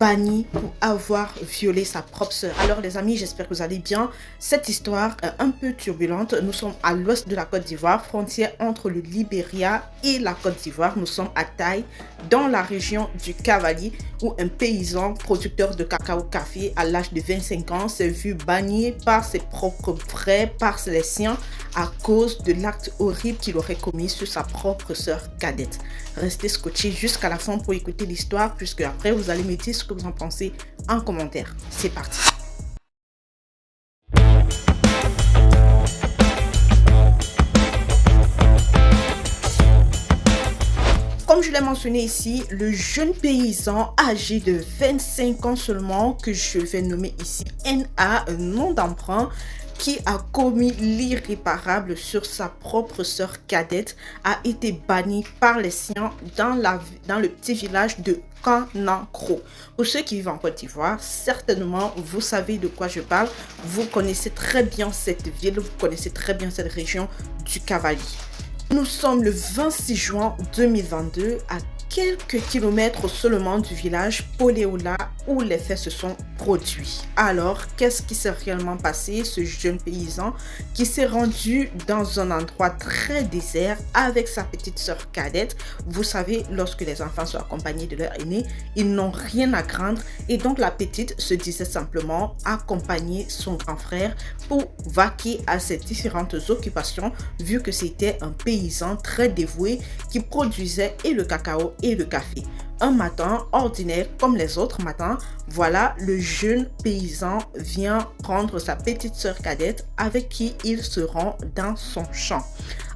banni pour avoir violé sa propre sœur. Alors les amis, j'espère que vous allez bien. Cette histoire est un peu turbulente. Nous sommes à l'ouest de la Côte d'Ivoire, frontière entre le Libéria et la Côte d'Ivoire. Nous sommes à Taï, dans la région du Cavali, où un paysan producteur de cacao café à l'âge de 25 ans s'est vu banni par ses propres frères, par les siens, à cause de l'acte horrible qu'il aurait commis sur sa propre sœur cadette. Restez scotchés jusqu'à la fin pour écouter l'histoire, puisque après vous allez me dire ce que vous en pensez en commentaire. C'est parti. Comme je l'ai mentionné ici, le jeune paysan âgé de 25 ans seulement, que je vais nommer ici NA, un nom d'emprunt, qui a commis l'irréparable sur sa propre sœur cadette, a été banni par les siens dans le petit village de Kanankro. Pour ceux qui vivent en Côte d'Ivoire, certainement vous savez de quoi je parle. Vous connaissez très bien cette ville, vous connaissez très bien cette région du Cavali. Nous sommes le 26 juin 2022 à quelques kilomètres seulement du village Poléola où les faits se sont produits. Alors, qu'est-ce qui s'est réellement passé? Ce jeune paysan qui s'est rendu dans un endroit très désert avec sa petite sœur cadette. Vous savez, lorsque les enfants sont accompagnés de leur aîné, ils n'ont rien à craindre et donc la petite se disait simplement accompagner son grand frère pour vaquer à ses différentes occupations vu que c'était un paysan très dévoué qui produisait et le cacao et le café. Un matin ordinaire comme les autres matins, voilà, le jeune paysan vient prendre sa petite sœur cadette avec qui il se rend dans son champ.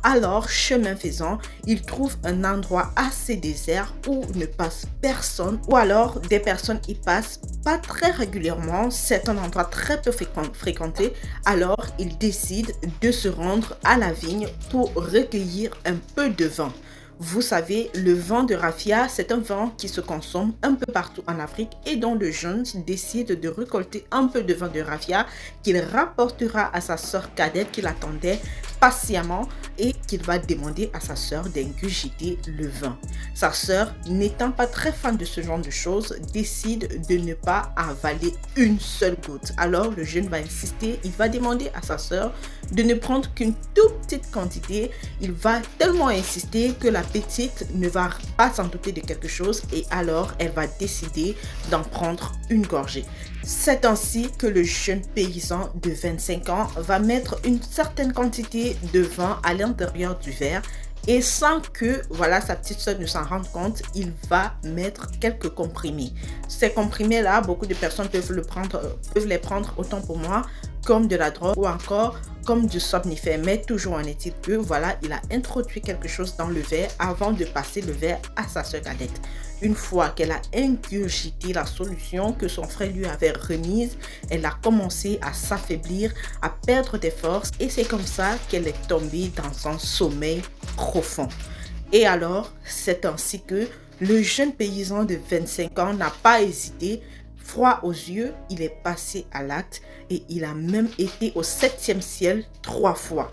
Alors, chemin faisant, il trouve un endroit assez désert où ne passe personne ou alors des personnes y passent pas très régulièrement. C'est un endroit très peu fréquenté. Alors, il décide de se rendre à la vigne pour recueillir un peu de vin. Vous savez, le vin de raffia, c'est un vin qui se consomme un peu partout en Afrique et dont le jeune décide de récolter un peu de vin de raffia qu'il rapportera à sa sœur cadette qui l'attendait patiemment et qu'il va demander à sa sœur d'ingurgiter le vin. Sa sœur, n'étant pas très fan de ce genre de choses, décide de ne pas avaler une seule goutte. Alors le jeune va insister, il va demander à sa sœur de ne prendre qu'une toute petite quantité. Il va tellement insister que la petite ne va pas s'en douter de quelque chose et alors elle va décider d'en prendre une gorgée. C'est ainsi que le jeune paysan de 25 ans va mettre une certaine quantité de vin à l'intérieur du verre et sans que sa petite soeur ne s'en rende compte, il va mettre quelques comprimés. Ces comprimés-là, beaucoup de personnes peuvent les prendre autant pour moi comme de la drogue ou encore comme du somnifère. Mais toujours en est-il que il a introduit quelque chose dans le verre avant de passer le verre à sa sœur cadette. Une fois qu'elle a ingurgité la solution que son frère lui avait remise, elle a commencé à s'affaiblir, à perdre des forces et c'est comme ça qu'elle est tombée dans un sommeil profond. Et alors, c'est ainsi que le jeune paysan de 25 ans n'a pas hésité. Froid aux yeux, il est passé à l'acte et il a même été au 7e ciel 3 fois.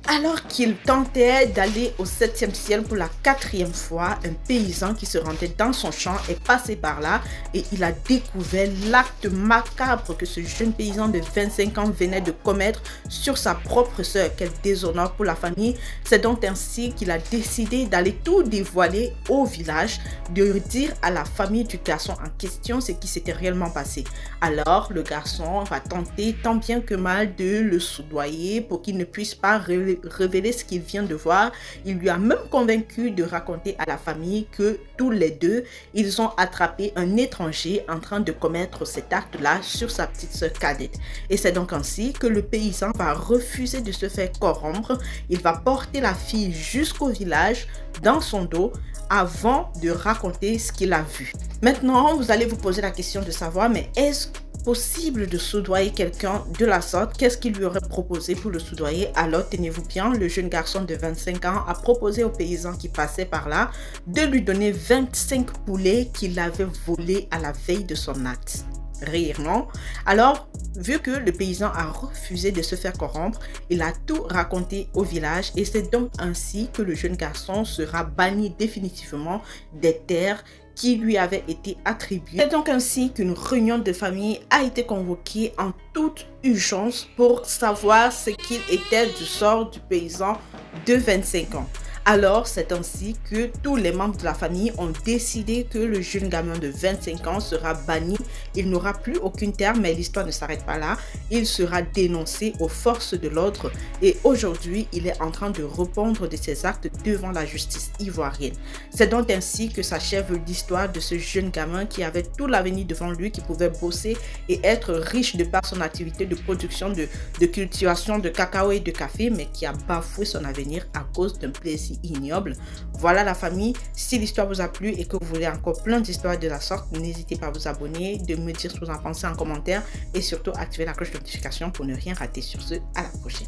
Alors qu'il tentait d'aller au 7e ciel pour la 4e fois, un paysan qui se rendait dans son champ est passé par là et il a découvert l'acte macabre que ce jeune paysan de 25 ans venait de commettre sur sa propre sœur. Quel déshonneur pour la famille. C'est donc ainsi qu'il a décidé d'aller tout dévoiler au village, de dire à la famille du garçon en question ce qui s'était réellement passé. Alors le garçon va tenter tant bien que mal de le soudoyer pour qu'il ne puisse pas révéler ce qu'il vient de voir. Il lui a même convaincu de raconter à la famille que tous les deux, ils ont attrapé un étranger en train de commettre cet acte-là sur sa petite sœur cadette. Et c'est donc ainsi que le paysan va refuser de se faire corrompre. Il va porter la fille jusqu'au village dans son dos avant de raconter ce qu'il a vu. Maintenant, vous allez vous poser la question de savoir, mais est-ce possible de soudoyer quelqu'un de la sorte? Qu'est-ce qu'il lui aurait proposé pour le soudoyer? Alors tenez-vous bien, le jeune garçon de 25 ans a proposé au paysan qui passait par là de lui donner 25 poulets qu'il avait volés à la veille de son acte. Rire, non? Alors, vu que le paysan a refusé de se faire corrompre, il a tout raconté au village et c'est donc ainsi que le jeune garçon sera banni définitivement des terres qui lui avait été attribué. C'est donc ainsi qu'une réunion de famille a été convoquée en toute urgence pour savoir ce qu'il était du sort du paysan de 25 ans. Alors, c'est ainsi que tous les membres de la famille ont décidé que le jeune gamin de 25 ans sera banni. Il n'aura plus aucune terre, mais l'histoire ne s'arrête pas là. Il sera dénoncé aux forces de l'ordre et aujourd'hui, il est en train de répondre de ses actes devant la justice ivoirienne. C'est donc ainsi que s'achève l'histoire de ce jeune gamin qui avait tout l'avenir devant lui, qui pouvait bosser et être riche de par son activité de production de cultivation de cacao et de café, mais qui a bafoué son avenir à cause d'un plaisir ignoble. Voilà la famille. Si l'histoire vous a plu et que vous voulez encore plein d'histoires de la sorte, n'hésitez pas à vous abonner, de me dire ce que vous en pensez en commentaire et surtout activer la cloche de notification pour ne rien rater. Sur ce, à la prochaine.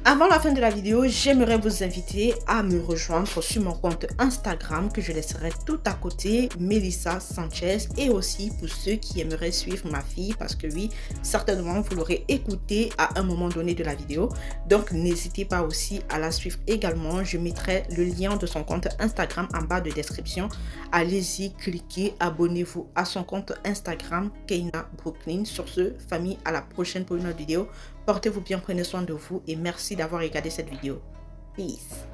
Avant la fin de la vidéo, j'aimerais vous inviter à me rejoindre sur mon compte Instagram que je laisserai tout à côté, Melissa Sanchez, et aussi pour ceux qui aimeraient suivre ma fille parce que oui, certainement vous l'aurez écouté à un moment donné de la vidéo. Donc n'hésitez pas aussi à la suivre également. Je mettrai le lien de son compte Instagram en bas de description. Allez-y, cliquez, abonnez-vous à son compte Instagram Keina Brooklyn. Sur ce, famille, à la prochaine pour une autre vidéo. Portez-vous bien, prenez soin de vous et merci d'avoir regardé cette vidéo. Peace.